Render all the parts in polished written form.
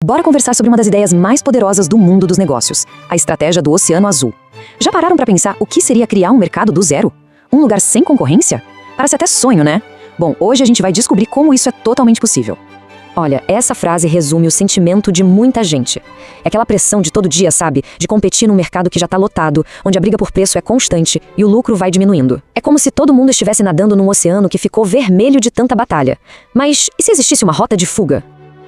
Bora conversar sobre uma das ideias mais poderosas do mundo dos negócios, a estratégia do Oceano Azul. Já pararam para pensar o que seria criar um mercado do zero? Um lugar sem concorrência? Parece até sonho, né? Bom, hoje a gente vai descobrir como isso é totalmente possível. Olha, essa frase resume o sentimento de muita gente. É aquela pressão de todo dia, sabe? De competir num mercado que já tá lotado, onde a briga por preço é constante e o lucro vai diminuindo. É como se todo mundo estivesse nadando num oceano que ficou vermelho de tanta batalha. Mas e se existisse uma rota de fuga?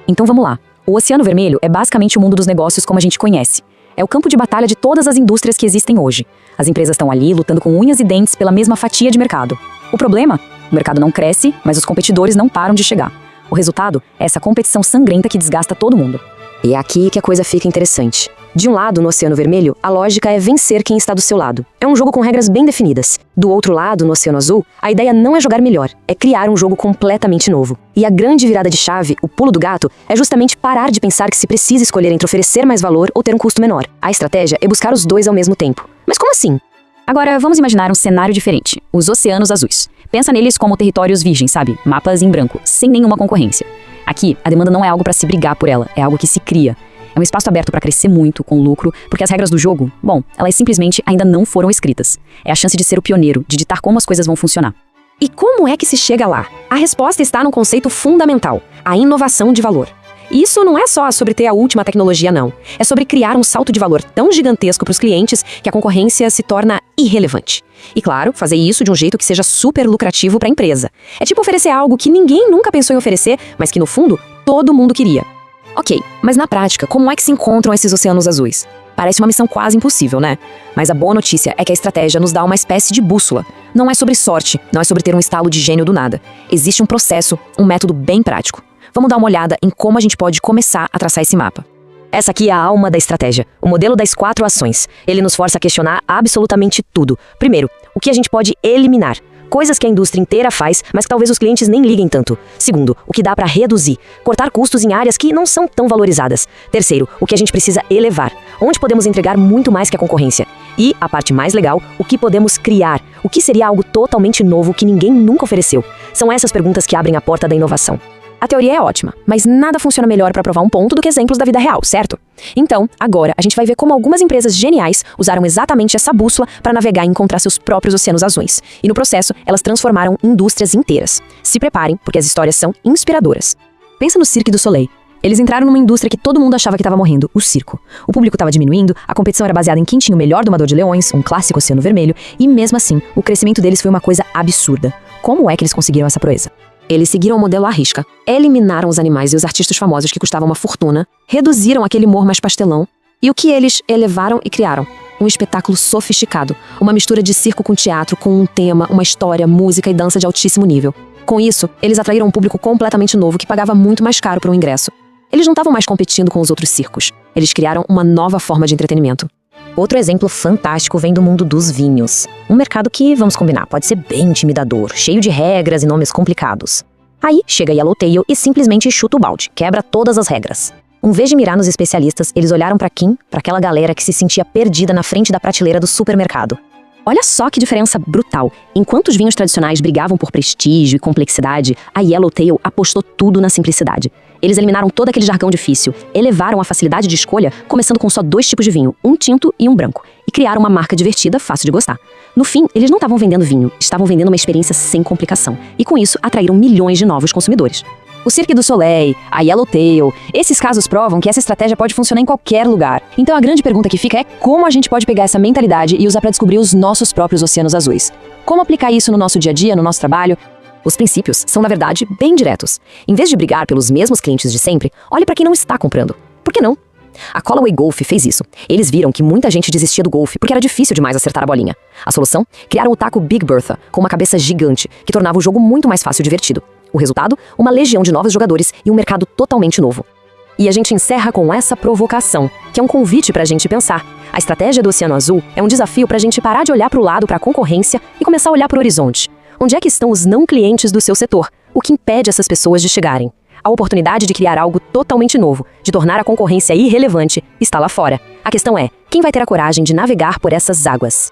Então vamos lá. O Oceano Vermelho é basicamente o mundo dos negócios como a gente conhece. É o campo de batalha de todas as indústrias que existem hoje. As empresas estão ali lutando com unhas e dentes pela mesma fatia de mercado. O problema? O mercado não cresce, mas os competidores não param de chegar. O resultado é essa competição sangrenta que desgasta todo mundo. E é aqui que a coisa fica interessante. De um lado, no Oceano Vermelho, a lógica é vencer quem está do seu lado. É um jogo com regras bem definidas. Do outro lado, no Oceano Azul, a ideia não é jogar melhor, é criar um jogo completamente novo. E a grande virada de chave, o pulo do gato, é justamente parar de pensar que se precisa escolher entre oferecer mais valor ou ter um custo menor. A estratégia é buscar os dois ao mesmo tempo. Mas como assim? Agora, vamos imaginar um cenário diferente. Os Oceanos Azuis. Pensa neles como territórios virgens, sabe? Mapas em branco, sem nenhuma concorrência. Aqui, a demanda não é algo para se brigar por ela, é algo que se cria. É um espaço aberto para crescer muito, com lucro, porque as regras do jogo, bom, elas simplesmente ainda não foram escritas. É a chance de ser o pioneiro, de ditar como as coisas vão funcionar. E como é que se chega lá? A resposta está num conceito fundamental, a inovação de valor. Isso não é só sobre ter a última tecnologia, não. É sobre criar um salto de valor tão gigantesco para os clientes que a concorrência se torna irrelevante. E claro, fazer isso de um jeito que seja super lucrativo para a empresa. É tipo oferecer algo que ninguém nunca pensou em oferecer, mas que no fundo, todo mundo queria. Ok, mas na prática, como é que se encontram esses oceanos azuis? Parece uma missão quase impossível, né? Mas a boa notícia é que a estratégia nos dá uma espécie de bússola. Não é sobre sorte, não é sobre ter um estalo de gênio do nada. Existe um processo, um método bem prático. Vamos dar uma olhada em como a gente pode começar a traçar esse mapa. Essa aqui é a alma da estratégia, o modelo das 4 ações. Ele nos força a questionar absolutamente tudo. Primeiro, o que a gente pode eliminar? Coisas que a indústria inteira faz, mas que talvez os clientes nem liguem tanto. Segundo, o que dá para reduzir, cortar custos em áreas que não são tão valorizadas. Terceiro, o que a gente precisa elevar, onde podemos entregar muito mais que a concorrência. E, a parte mais legal, o que podemos criar, o que seria algo totalmente novo que ninguém nunca ofereceu. São essas perguntas que abrem a porta da inovação. A teoria é ótima, mas nada funciona melhor para provar um ponto do que exemplos da vida real, certo? Então, agora, a gente vai ver como algumas empresas geniais usaram exatamente essa bússola para navegar e encontrar seus próprios oceanos azuis. E no processo, elas transformaram indústrias inteiras. Se preparem, porque as histórias são inspiradoras. Pensa no Cirque du Soleil. Eles entraram numa indústria que todo mundo achava que estava morrendo, o circo. O público estava diminuindo, a competição era baseada em quem tinha o melhor domador de leões, um clássico oceano vermelho, e mesmo assim, o crescimento deles foi uma coisa absurda. Como é que eles conseguiram essa proeza? Eles seguiram o modelo à risca, eliminaram os animais e os artistas famosos que custavam uma fortuna, reduziram aquele humor mais pastelão, e o que eles elevaram e criaram? Um espetáculo sofisticado, uma mistura de circo com teatro, com um tema, uma história, música e dança de altíssimo nível. Com isso, eles atraíram um público completamente novo que pagava muito mais caro por um ingresso. Eles não estavam mais competindo com os outros circos, eles criaram uma nova forma de entretenimento. Outro exemplo fantástico vem do mundo dos vinhos. Um mercado que, vamos combinar, pode ser bem intimidador, cheio de regras e nomes complicados. Aí chega Yellowtail e simplesmente chuta o balde, quebra todas as regras. Em vez de mirar nos especialistas, eles olharam para quem? Para aquela galera que se sentia perdida na frente da prateleira do supermercado. Olha só que diferença brutal. Enquanto os vinhos tradicionais brigavam por prestígio e complexidade, a Yellowtail apostou tudo na simplicidade. Eles eliminaram todo aquele jargão difícil, elevaram a facilidade de escolha, começando com só 2 tipos de vinho, um tinto e um branco, e criaram uma marca divertida, fácil de gostar. No fim, eles não estavam vendendo vinho, estavam vendendo uma experiência sem complicação, e com isso atraíram milhões de novos consumidores. O Cirque du Soleil, a Yellowtail, esses casos provam que essa estratégia pode funcionar em qualquer lugar. Então a grande pergunta que fica é como a gente pode pegar essa mentalidade e usar para descobrir os nossos próprios oceanos azuis. Como aplicar isso no nosso dia a dia, no nosso trabalho? Os princípios são, na verdade, bem diretos. Em vez de brigar pelos mesmos clientes de sempre, olhe para quem não está comprando. Por que não? A Callaway Golf fez isso. Eles viram que muita gente desistia do golfe porque era difícil demais acertar a bolinha. A solução? Criaram o taco Big Bertha, com uma cabeça gigante, que tornava o jogo muito mais fácil e divertido. O resultado? Uma legião de novos jogadores e um mercado totalmente novo. E a gente encerra com essa provocação, que é um convite pra gente pensar. A estratégia do Oceano Azul é um desafio pra gente parar de olhar pro lado, pra concorrência, e começar a olhar pro horizonte. Onde é que estão os não clientes do seu setor? O que impede essas pessoas de chegarem? A oportunidade de criar algo totalmente novo, de tornar a concorrência irrelevante, está lá fora. A questão é, quem vai ter a coragem de navegar por essas águas?